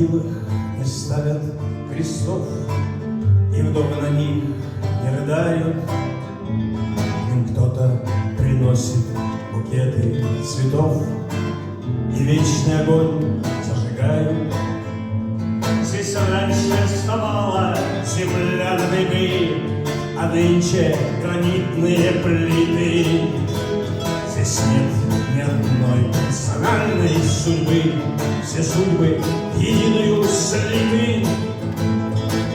могилах не ставят крестов, и вдовы на них не рыдают. Им кто-то приносит букеты цветов, и вечный огонь зажигают. Здесь раньше вставала земля на дыбы, а нынче гранитные плиты. Здесь нет ни одной национальной судьбы, все судьбы единую слиты.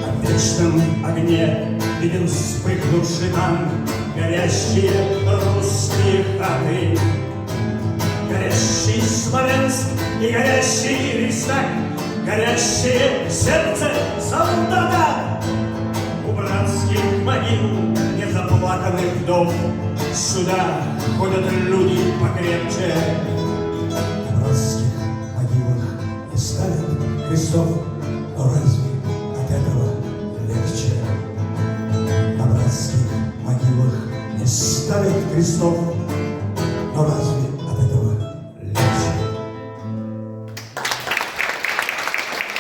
А в вечном огне виден вспыхнувший там горящие русские хаты. Горящий Смоленск и горящий Рейхстаг, горящее сердце солдата. У братских могил незаплаканных вдов сюда ходят люди покрепче. На братских могилах не ставят крестов, но разве от этого легче? На братских могилах не ставят крестов, но разве